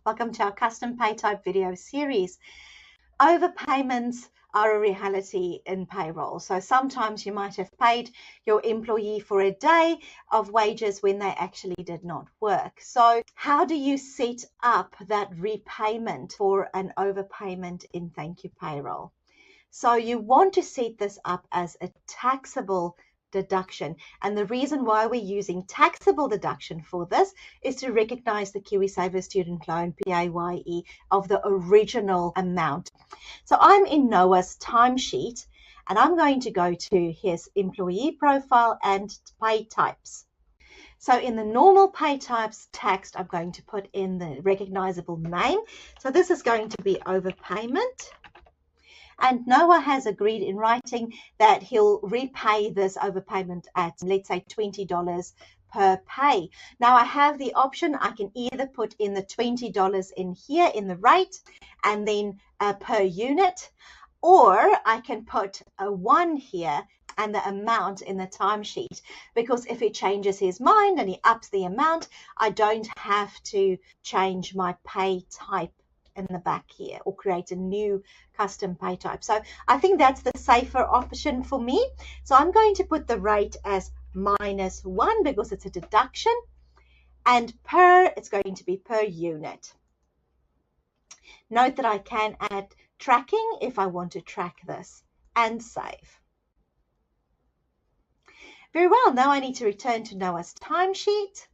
Welcome to our custom pay type video series. Overpayments are a reality in payroll. So sometimes you might have paid your employee for a day of wages when they actually did not work. So how do you set up that repayment for an overpayment in Thankyou Payroll? So you want to set this up as a taxable deduction. And the reason why we're using taxable deduction for this is to recognize the KiwiSaver student loan, PAYE, of the original amount. So I'm in Noah's timesheet, and I'm going to go to his employee profile and pay types. So in the normal pay types text, I'm going to put in the recognizable name. So this is going to be overpayment. And Noah has agreed in writing that he'll repay this overpayment at, let's say, $20 per pay. Now I have the option, I can either put in the $20 in here in the rate and then per unit, or I can put a 1 here and the amount in the timesheet, because if he changes his mind and he ups the amount, I don't have to change my pay type in the back here or create a new custom pay type. So I think that's the safer option for me. So I'm going to put the rate as -1 because it's a deduction, and it's going to be per unit. Note that I can add tracking if I want to track this, and save. Very well, now I need to return to Noah's timesheet.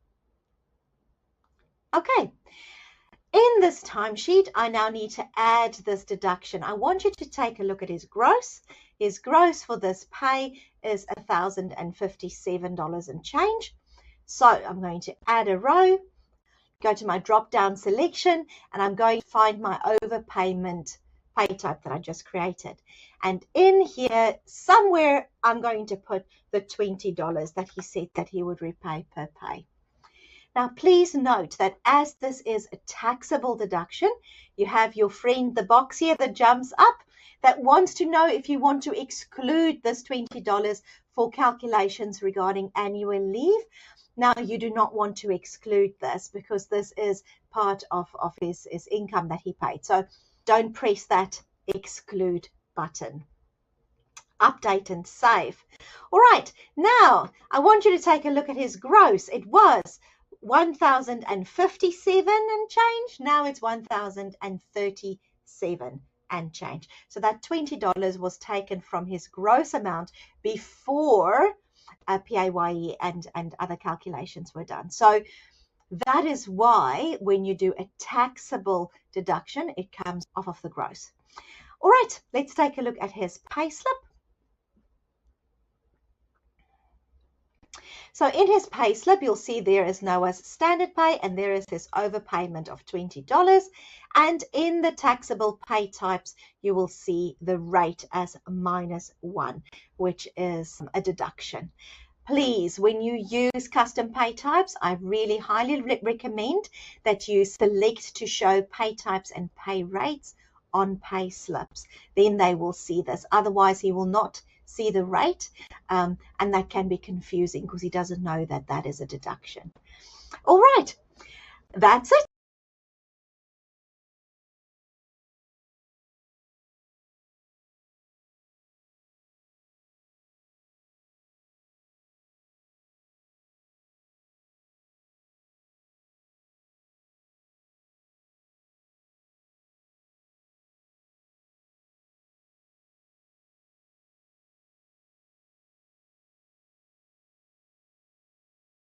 Okay. In this timesheet, I now need to add this deduction. I want you to take a look at his gross. His gross for this pay is $1,057 and change. So I'm going to add a row, go to my drop-down selection, and I'm going to find my overpayment pay type that I just created. And in here, somewhere, I'm going to put the $20 that he said that he would repay per pay. Now, please note that as this is a taxable deduction, you have your friend, the box here that jumps up, that wants to know if you want to exclude this $20 for calculations regarding annual leave. Now, you do not want to exclude this because this is part of his income that he paid. So don't press that exclude button. Update and save. All right, now I want you to take a look at his gross. It was $1,057 and change. Now it's $1,037 and change. So that $20 was taken from his gross amount before PAYE and other calculations were done. So that is why when you do a taxable deduction, it comes off of the gross. All right, let's take a look at his payslip. So in his payslip, you'll see there is Noah's standard pay and there is his overpayment of $20. And in the taxable pay types, you will see the rate as -1, which is a deduction. Please, when you use custom pay types, I really highly recommend that you select to show pay types and pay rates on pay slips. Then they will see this. Otherwise, he will not see the rate, and that can be confusing because he doesn't know that that is a deduction. All right, that's it.